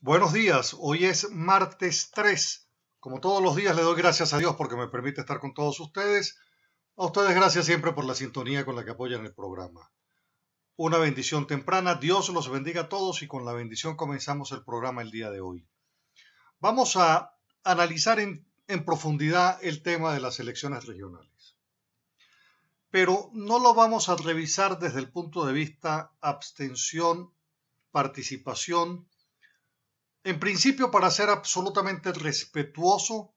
Buenos días, hoy es martes 3. Como todos los días le doy gracias a Dios porque me permite estar con todos ustedes. A ustedes gracias siempre por la sintonía con la que apoyan el programa. Una bendición temprana, Dios los bendiga a todos y con la bendición comenzamos el programa el día de hoy. Vamos a analizar en profundidad el tema de las elecciones regionales. Pero no lo vamos a revisar desde el punto de vista abstención, participación. En principio, para ser absolutamente respetuoso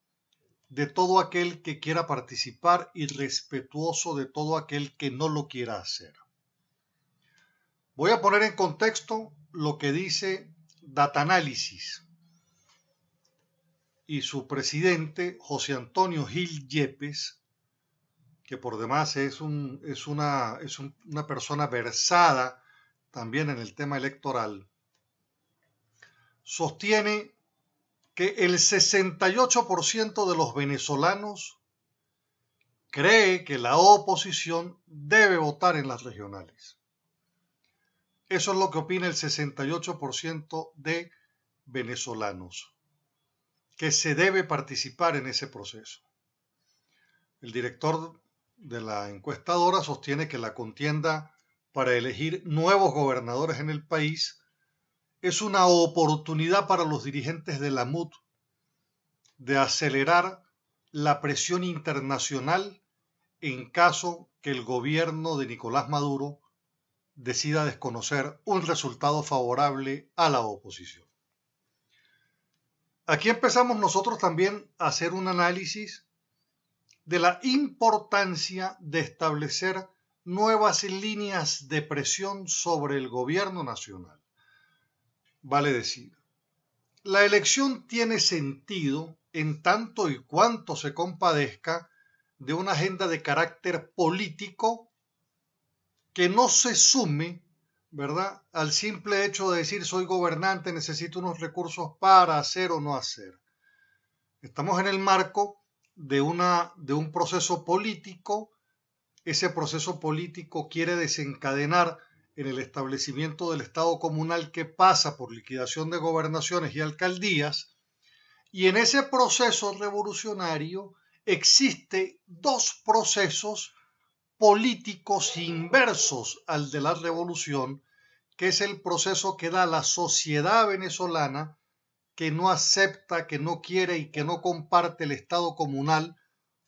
de todo aquel que quiera participar y respetuoso de todo aquel que no lo quiera hacer. Voy a poner en contexto lo que dice Datanálisis y su presidente, José Antonio Gil Yepes, que por demás es una persona versada también en el tema electoral, sostiene que el 68% de los venezolanos cree que la oposición debe votar en las regionales. Eso es lo que opina el 68% de venezolanos, que se debe participar en ese proceso. El director de la encuestadora sostiene que la contienda para elegir nuevos gobernadores en el país es una oportunidad para los dirigentes de la MUD de acelerar la presión internacional en caso que el gobierno de Nicolás Maduro decida desconocer un resultado favorable a la oposición. Aquí empezamos nosotros también a hacer un análisis de la importancia de establecer nuevas líneas de presión sobre el gobierno nacional. Vale decir, la elección tiene sentido en tanto y cuanto se compadezca de una agenda de carácter político que no se sume, ¿verdad?, al simple hecho de decir soy gobernante, necesito unos recursos para hacer o no hacer. Estamos en el marco de un proceso político. Ese proceso político quiere desencadenar en el establecimiento del Estado comunal que pasa por liquidación de gobernaciones y alcaldías, y en ese proceso revolucionario existe dos procesos políticos inversos al de la revolución, que es el proceso que da la sociedad venezolana que no acepta, que no quiere y que no comparte el Estado comunal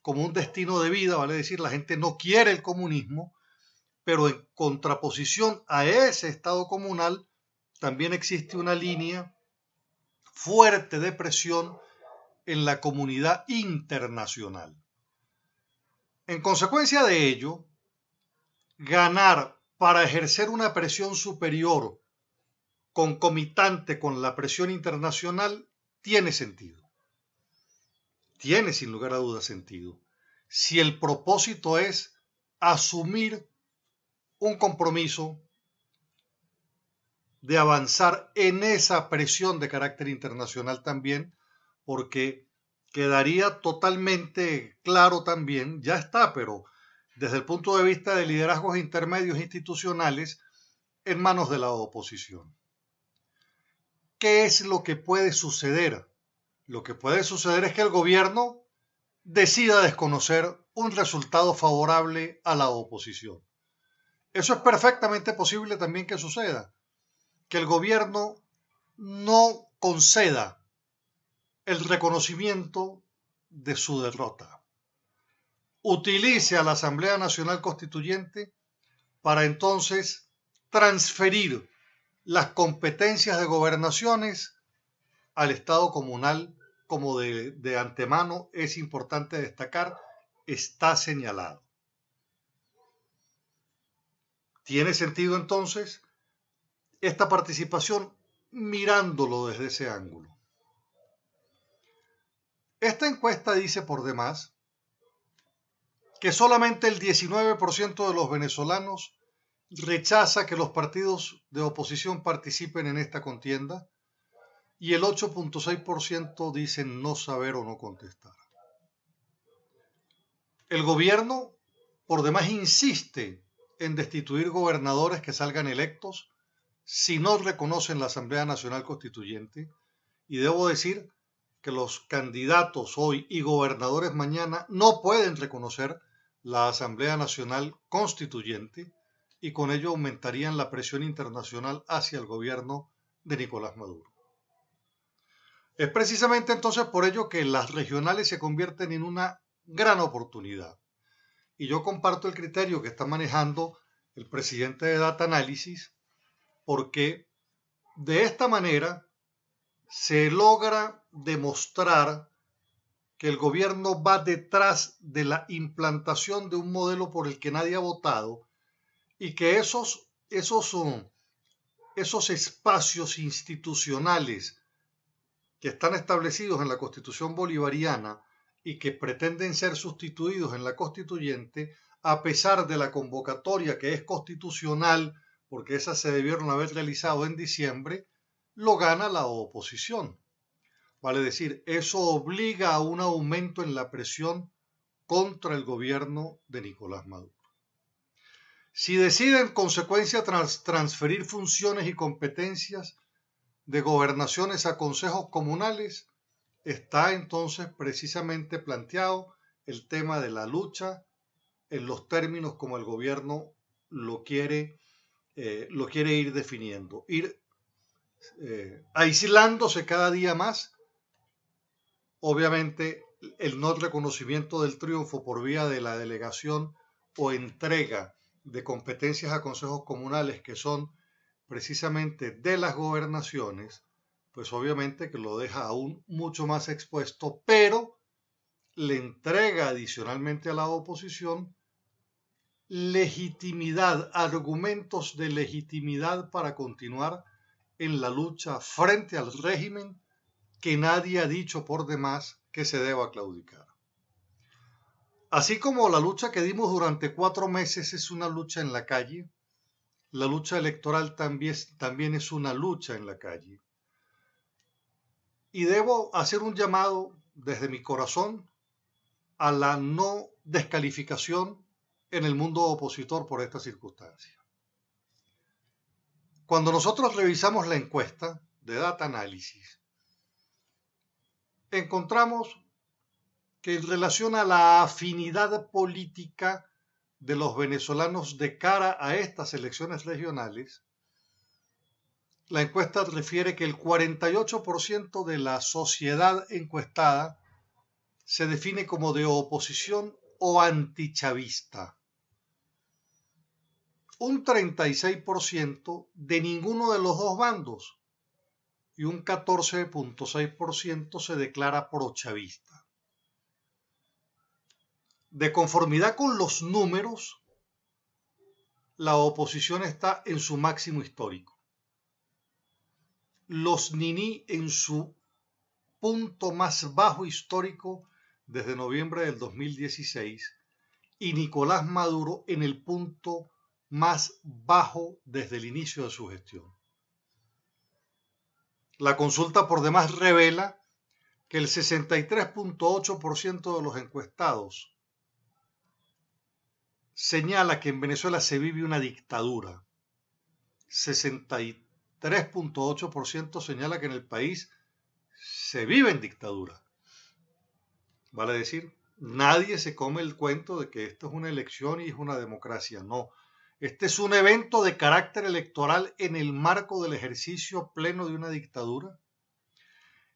como un destino de vida, vale decir, la gente no quiere el comunismo, pero en contraposición a ese Estado comunal también existe una línea fuerte de presión en la comunidad internacional. En consecuencia de ello, ganar para ejercer una presión superior concomitante con la presión internacional tiene sentido. Tiene sin lugar a dudas sentido. Si el propósito es asumir un compromiso de avanzar en esa presión de carácter internacional también, porque quedaría totalmente claro también, ya está, pero desde el punto de vista de liderazgos intermedios institucionales, en manos de la oposición. ¿Qué es lo que puede suceder? Lo que puede suceder es que el gobierno decida desconocer un resultado favorable a la oposición. Eso es perfectamente posible también que suceda, que el gobierno no conceda el reconocimiento de su derrota. Utilice a la Asamblea Nacional Constituyente para entonces transferir las competencias de gobernaciones al Estado comunal, como de antemano es importante destacar, está señalado. ¿Tiene sentido entonces esta participación mirándolo desde ese ángulo? Esta encuesta dice por demás que solamente el 19% de los venezolanos rechaza que los partidos de oposición participen en esta contienda y el 8.6% dicen no saber o no contestar. El gobierno, por demás, insiste en destituir gobernadores que salgan electos si no reconocen la Asamblea Nacional Constituyente, Y debo decir que los candidatos hoy y gobernadores mañana no pueden reconocer la Asamblea Nacional Constituyente y con ello aumentarían la presión internacional hacia el gobierno de Nicolás Maduro. Es precisamente entonces por ello que las regionales se convierten en una gran oportunidad. Y yo comparto el criterio que está manejando el presidente de Data Analysis, porque de esta manera se logra demostrar que el gobierno va detrás de la implantación de un modelo por el que nadie ha votado y que esos espacios institucionales que están establecidos en la Constitución bolivariana y que pretenden ser sustituidos en la constituyente, a pesar de la convocatoria que es constitucional, porque esas se debieron haber realizado en diciembre, lo gana la oposición. Vale decir, eso obliga a un aumento en la presión contra el gobierno de Nicolás Maduro. Si decide en consecuencia transferir funciones y competencias de gobernaciones a consejos comunales, está entonces precisamente planteado el tema de la lucha en los términos como el gobierno lo quiere ir definiendo, ir aislándose cada día más. Obviamente, el no reconocimiento del triunfo por vía de la delegación o entrega de competencias a consejos comunales que son precisamente de las gobernaciones, pues obviamente que lo deja aún mucho más expuesto, pero le entrega adicionalmente a la oposición legitimidad, argumentos de legitimidad para continuar en la lucha frente al régimen que nadie ha dicho por demás que se deba claudicar. Así como la lucha que dimos durante 4 meses es una lucha en la calle, la lucha electoral también es una lucha en la calle. Y debo hacer un llamado desde mi corazón a la no descalificación en el mundo opositor por esta circunstancia. Cuando nosotros revisamos la encuesta de Data Analysis, encontramos que en relación a la afinidad política de los venezolanos de cara a estas elecciones regionales, la encuesta refiere que el 48% de la sociedad encuestada se define como de oposición o antichavista. Un 36% de ninguno de los dos bandos y un 14.6% se declara prochavista. De conformidad con los números, la oposición está en su máximo histórico. Los NINI en su punto más bajo histórico desde noviembre del 2016 y Nicolás Maduro en el punto más bajo desde el inicio de su gestión. La consulta por demás revela que el 63.8% de los encuestados señala que en Venezuela se vive una dictadura. 63.8% señala que en el país se vive en dictadura. Vale decir, nadie se come el cuento de que esto es una elección y es una democracia. No, este es un evento de carácter electoral en el marco del ejercicio pleno de una dictadura.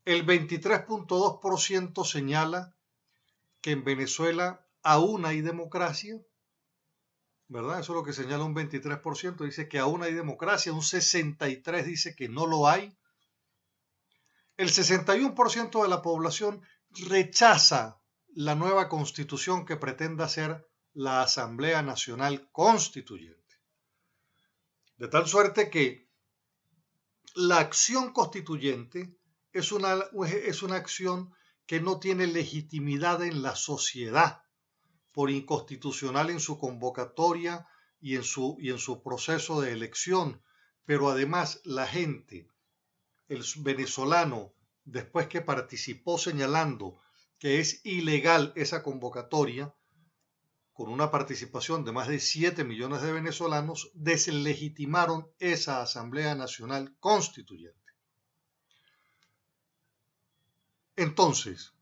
El 23.2% señala que en Venezuela aún hay democracia, ¿verdad? Eso es lo que señala un 23%, dice que aún hay democracia, un 63% dice que no lo hay. El 61% de la población rechaza la nueva constitución que pretenda ser la Asamblea Nacional Constituyente. De tal suerte que la acción constituyente es una acción que no tiene legitimidad en la sociedad por inconstitucional en su convocatoria y en su proceso de elección, pero además la gente, el venezolano, después que participó señalando que es ilegal esa convocatoria, con una participación de más de 7 millones de venezolanos, deslegitimaron esa Asamblea Nacional Constituyente. Entonces,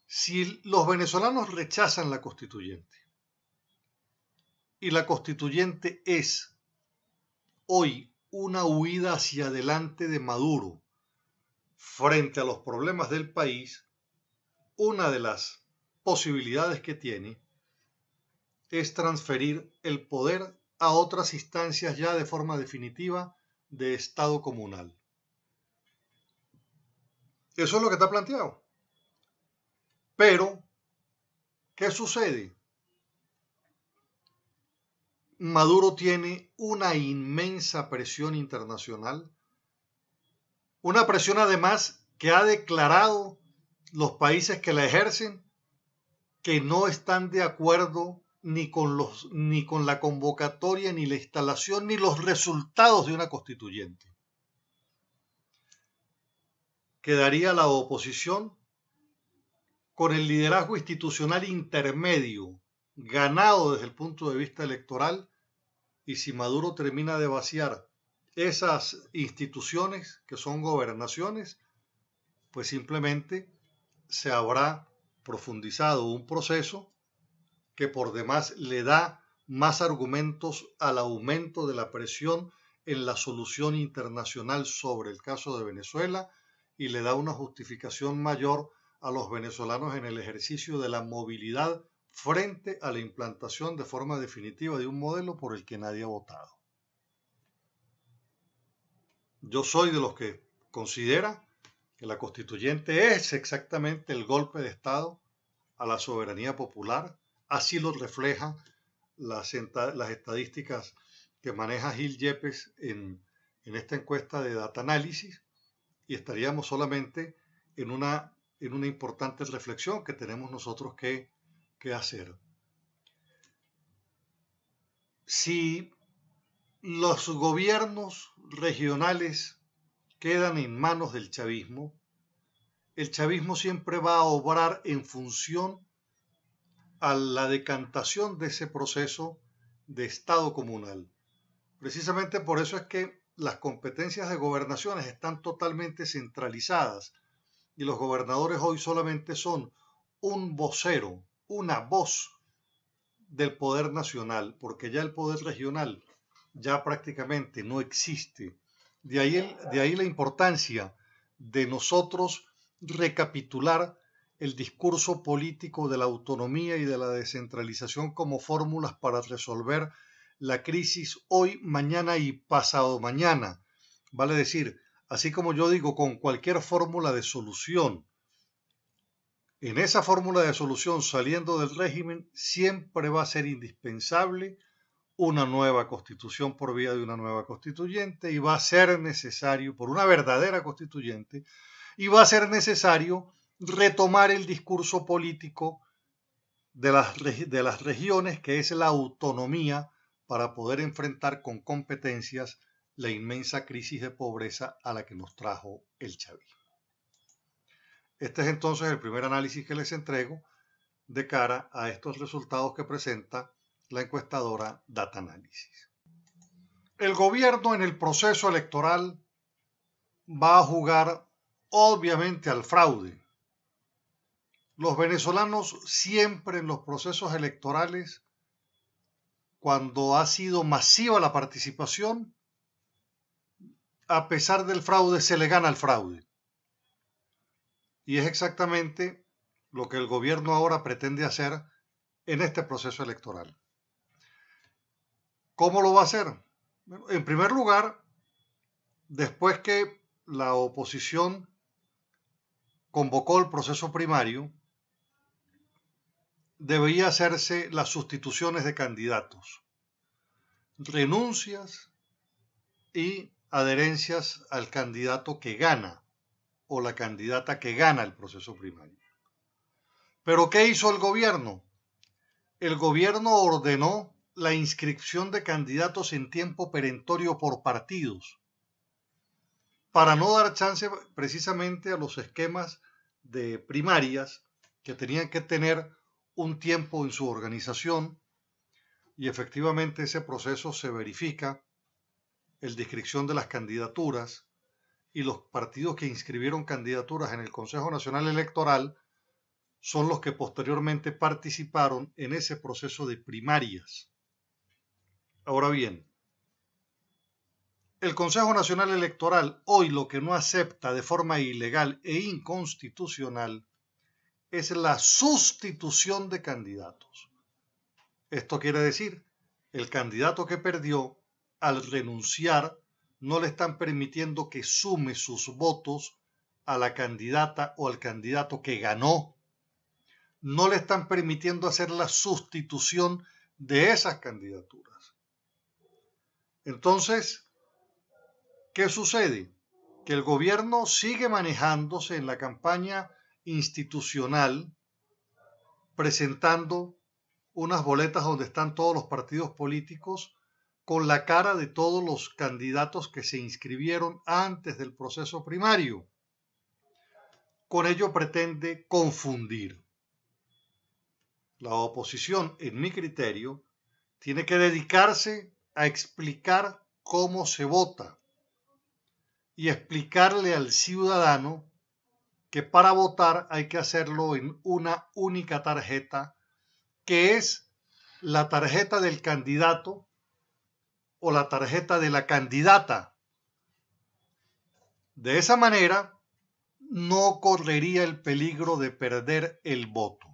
si los venezolanos rechazan la constituyente y la constituyente es hoy una huida hacia adelante de Maduro frente a los problemas del país, una de las posibilidades que tiene es transferir el poder a otras instancias ya de forma definitiva de Estado comunal. Eso es lo que está planteado. Pero, ¿qué sucede? Maduro tiene una inmensa presión internacional, una presión además que ha declarado los países que la ejercen que no están de acuerdo ni con la convocatoria, ni la instalación, ni los resultados de una constituyente. Quedaría la oposición con el liderazgo institucional intermedio, ganado desde el punto de vista electoral, y si Maduro termina de vaciar esas instituciones que son gobernaciones, pues simplemente se habrá profundizado un proceso que por demás le da más argumentos al aumento de la presión en la solución internacional sobre el caso de Venezuela y le da una justificación mayor a los venezolanos en el ejercicio de la movilidad frente a la implantación de forma definitiva de un modelo por el que nadie ha votado. Yo soy de los que considera que la constituyente es exactamente el golpe de Estado a la soberanía popular. Así lo reflejan las estadísticas que maneja Gil Yepes en esta encuesta de Data Analysis, y estaríamos solamente en una importante reflexión que tenemos nosotros que hacer. Si los gobiernos regionales quedan en manos del chavismo, el chavismo siempre va a obrar en función a la decantación de ese proceso de Estado comunal. Precisamente por eso es que las competencias de gobernaciones están totalmente centralizadas y los gobernadores hoy solamente son un vocero, una voz del poder nacional, porque ya el poder regional ya prácticamente no existe. De ahí la importancia de nosotros recapitular el discurso político de la autonomía y de la descentralización como fórmulas para resolver la crisis hoy, mañana y pasado mañana. Vale decir, así como yo digo, con cualquier fórmula de solución. En esa fórmula de solución saliendo del régimen siempre va a ser indispensable una nueva constitución por vía de una nueva constituyente, y va a ser necesario, por una verdadera constituyente, y va a ser necesario retomar el discurso político de las regiones, que es la autonomía, para poder enfrentar con competencias la inmensa crisis de pobreza a la que nos trajo el chavismo. Este es entonces el primer análisis que les entrego de cara a estos resultados que presenta la encuestadora Data Analysis. El gobierno en el proceso electoral va a jugar obviamente al fraude. Los venezolanos siempre en los procesos electorales, cuando ha sido masiva la participación, a pesar del fraude se le gana el fraude. Y es exactamente lo que el gobierno ahora pretende hacer en este proceso electoral. ¿Cómo lo va a hacer? Bueno, en primer lugar, después que la oposición convocó el proceso primario, debería hacerse las sustituciones de candidatos, renuncias y adherencias al candidato que gana o la candidata que gana el proceso primario. ¿Pero qué hizo el gobierno? El gobierno ordenó la inscripción de candidatos en tiempo perentorio por partidos, para no dar chance precisamente a los esquemas de primarias que tenían que tener un tiempo en su organización, y efectivamente ese proceso se verifica en la inscripción de las candidaturas, y los partidos que inscribieron candidaturas en el Consejo Nacional Electoral son los que posteriormente participaron en ese proceso de primarias. Ahora bien, el Consejo Nacional Electoral hoy lo que no acepta de forma ilegal e inconstitucional es la sustitución de candidatos. Esto quiere decir, el candidato que perdió, al renunciar, no le están permitiendo que sume sus votos a la candidata o al candidato que ganó. No le están permitiendo hacer la sustitución de esas candidaturas. Entonces, ¿qué sucede? Que el gobierno sigue manejándose en la campaña institucional, presentando unas boletas donde están todos los partidos políticos con la cara de todos los candidatos que se inscribieron antes del proceso primario. Con ello pretende confundir. La oposición, en mi criterio, tiene que dedicarse a explicar cómo se vota y explicarle al ciudadano que para votar hay que hacerlo en una única tarjeta, que es la tarjeta del candidato o la tarjeta de la candidata. De esa manera, no correría el peligro de perder el voto.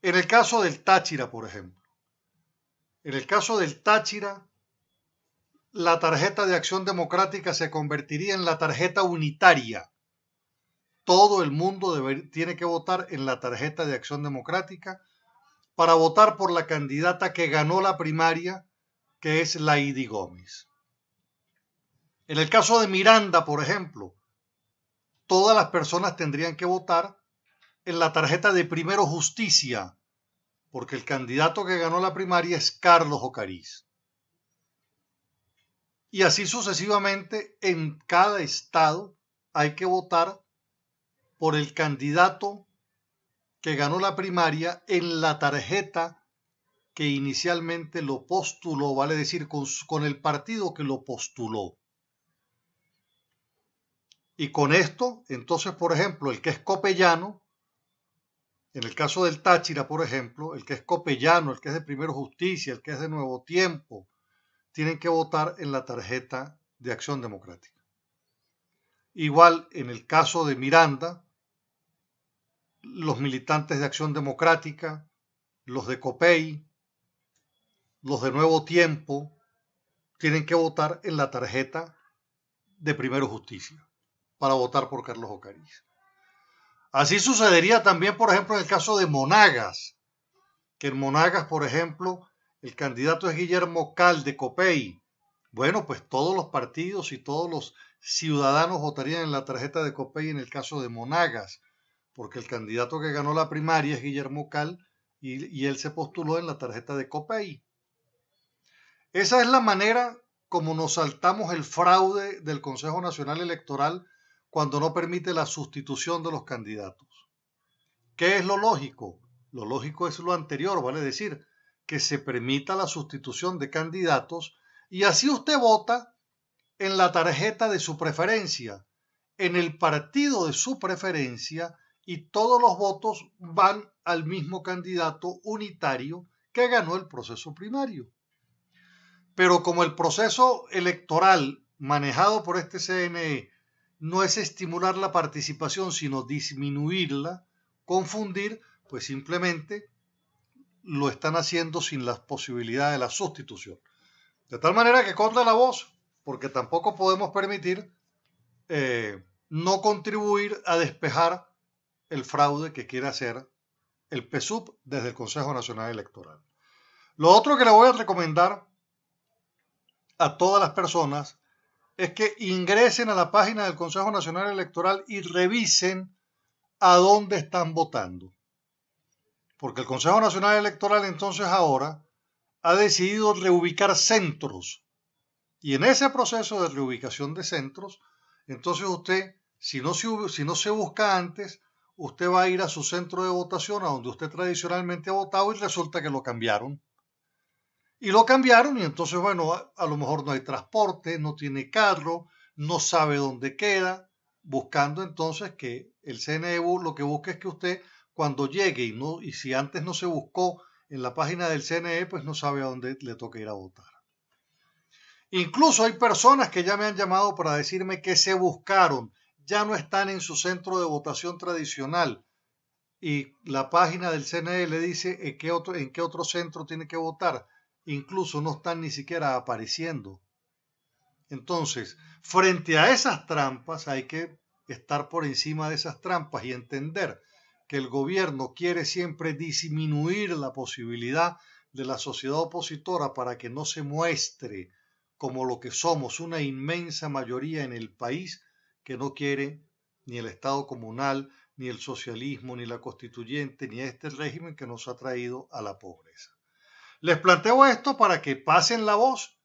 En el caso del Táchira, por ejemplo, la tarjeta de Acción Democrática se convertiría en la tarjeta unitaria. Todo el mundo tiene que votar en la tarjeta de Acción Democrática para votar por la candidata que ganó la primaria, que es Laidy Gómez. En el caso de Miranda, por ejemplo, todas las personas tendrían que votar en la tarjeta de Primero Justicia, porque el candidato que ganó la primaria es Carlos Ocariz. Y así sucesivamente, en cada estado hay que votar por el candidato que ganó la primaria en la tarjeta que inicialmente lo postuló, vale decir, con el partido que lo postuló. Y con esto, entonces, por ejemplo, el que es copellano, en el caso del Táchira, por ejemplo, el que es copellano, el que es de Primero Justicia, el que es de Nuevo Tiempo, tienen que votar en la tarjeta de Acción Democrática. Igual, en el caso de Miranda, los militantes de Acción Democrática, los de COPEI, los de Nuevo Tiempo, tienen que votar en la tarjeta de Primero Justicia para votar por Carlos Ocariz. Así sucedería también, por ejemplo, en el caso de Monagas, que en Monagas, por ejemplo, el candidato es Guillermo Cal de COPEI. Bueno, pues todos los partidos y todos los ciudadanos votarían en la tarjeta de COPEI en el caso de Monagas, porque el candidato que ganó la primaria es Guillermo Cal y él se postuló en la tarjeta de COPEI. Esa es la manera como nos saltamos el fraude del Consejo Nacional Electoral cuando no permite la sustitución de los candidatos. ¿Qué es lo lógico? Lo lógico es lo anterior, vale decir, que se permita la sustitución de candidatos y así usted vota en la tarjeta de su preferencia, en el partido de su preferencia, y todos los votos van al mismo candidato unitario que ganó el proceso primario. Pero como el proceso electoral manejado por este CNE no es estimular la participación, sino disminuirla, confundir, pues simplemente lo están haciendo sin la posibilidad de la sustitución. De tal manera que corta la voz, porque tampoco podemos permitir no contribuir a despejar el fraude que quiere hacer el PSUV desde el Consejo Nacional Electoral. Lo otro que le voy a recomendar a todas las personas es que ingresen a la página del Consejo Nacional Electoral y revisen a dónde están votando. Porque el Consejo Nacional Electoral entonces ahora ha decidido reubicar centros. Y en ese proceso de reubicación de centros, entonces usted, si no se busca antes, usted va a ir a su centro de votación, a donde usted tradicionalmente ha votado, y resulta que lo cambiaron. Y lo cambiaron y entonces, bueno, a lo mejor no hay transporte, no tiene carro, no sabe dónde queda, buscando entonces que el CNE lo que busca es que usted cuando llegue y si antes no se buscó en la página del CNE, pues no sabe a dónde le toca ir a votar. Incluso hay personas que ya me han llamado para decirme que se buscaron, ya no están en su centro de votación tradicional y la página del CNE le dice en qué otro centro tiene que votar. Incluso no están ni siquiera apareciendo. Entonces, frente a esas trampas hay que estar por encima de esas trampas y entender que el gobierno quiere siempre disminuir la posibilidad de la sociedad opositora para que no se muestre como lo que somos, una inmensa mayoría en el país que no quiere ni el Estado comunal, ni el socialismo, ni la constituyente, ni este régimen que nos ha traído a la pobreza. Les planteo esto para que pasen la voz,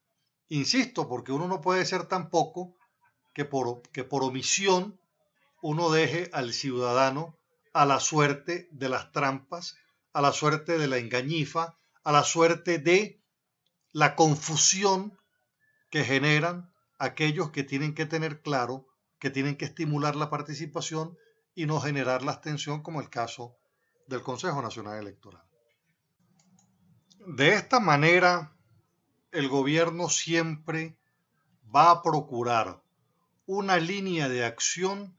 insisto, porque uno no puede ser tampoco que por omisión uno deje al ciudadano a la suerte de las trampas, a la suerte de la engañifa, a la suerte de la confusión que generan aquellos que tienen que tener claro que tienen que estimular la participación y no generar la abstención, como el caso del Consejo Nacional Electoral. De esta manera, el gobierno siempre va a procurar una línea de acción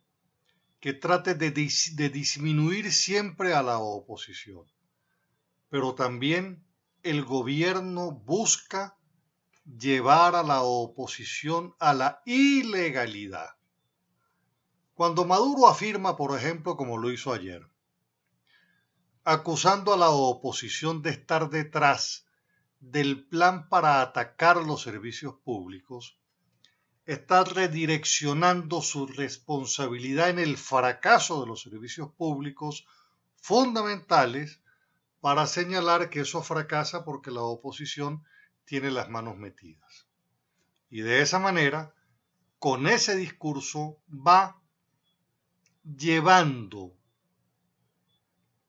que trate de disminuir siempre a la oposición. Pero también el gobierno busca llevar a la oposición a la ilegalidad. Cuando Maduro afirma, por ejemplo, como lo hizo ayer, acusando a la oposición de estar detrás del plan para atacar los servicios públicos, está redireccionando su responsabilidad en el fracaso de los servicios públicos fundamentales para señalar que eso fracasa porque la oposición tiene las manos metidas. Y de esa manera, con ese discurso, va llevando,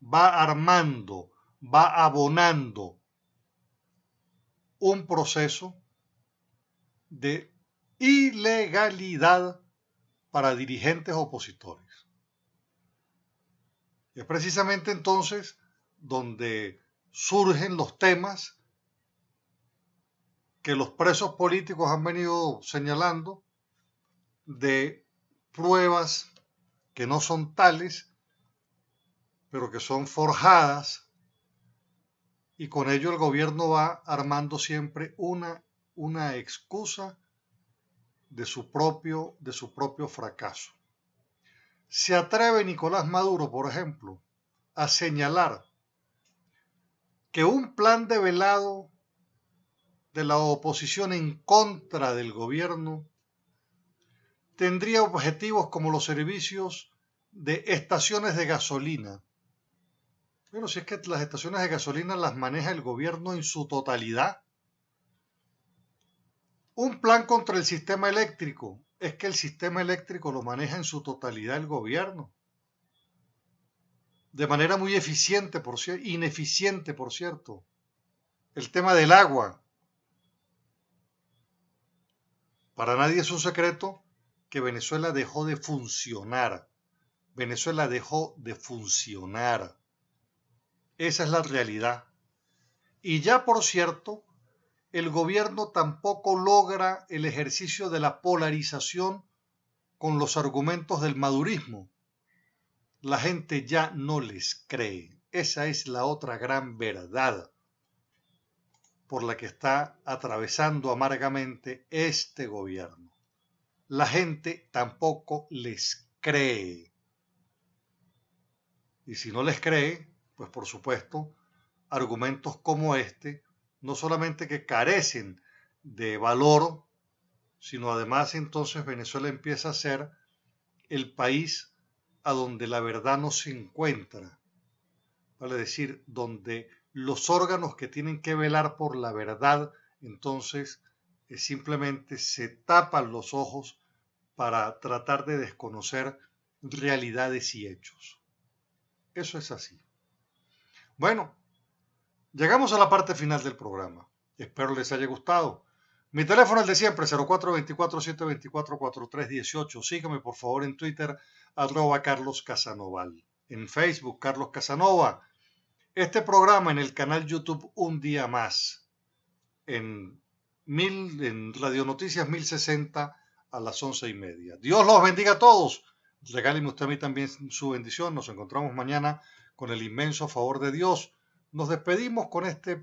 va armando, va abonando un proceso de ilegalidad para dirigentes opositores. Y es precisamente entonces donde surgen los temas que los presos políticos han venido señalando de pruebas que no son tales, pero que son forjadas, y con ello el gobierno va armando siempre una excusa de su propio fracaso. Se atreve Nicolás Maduro, por ejemplo, a señalar que un plan de velado de la oposición en contra del gobierno tendría objetivos como los servicios de estaciones de gasolina. Bueno, si es que las estaciones de gasolina las maneja el gobierno en su totalidad. Un plan contra el sistema eléctrico. Es que el sistema eléctrico lo maneja en su totalidad el gobierno. De manera muy eficiente, ineficiente, por cierto. El tema del agua. Para nadie es un secreto que Venezuela dejó de funcionar. Venezuela dejó de funcionar. Esa es la realidad. Y ya, por cierto, el gobierno tampoco logra el ejercicio de la polarización con los argumentos del madurismo. La gente ya no les cree. Esa es la otra gran verdad por la que está atravesando amargamente este gobierno. La gente tampoco les cree. Y si no les cree, pues por supuesto, argumentos como este, no solamente que carecen de valor, sino además entonces Venezuela empieza a ser el país a donde la verdad no se encuentra, vale decir, donde los órganos que tienen que velar por la verdad, entonces simplemente se tapan los ojos para tratar de desconocer realidades y hechos. Eso es así. Bueno, llegamos a la parte final del programa. Espero les haya gustado. Mi teléfono es el de siempre, 0424-724-4318. Sígame por favor en Twitter, @Carlos Casanoval. En Facebook, Carlos Casanova. Este programa en el canal YouTube Un Día Más. En Radio Noticias 1060 a las 11:30. Dios los bendiga a todos. Regáleme usted a mí también su bendición. Nos encontramos mañana con el inmenso favor de Dios. Nos despedimos con este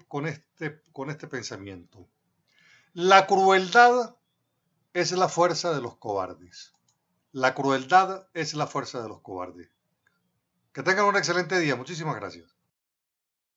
pensamiento. La crueldad es la fuerza de los cobardes. La crueldad es la fuerza de los cobardes. Que tengan un excelente día. Muchísimas gracias.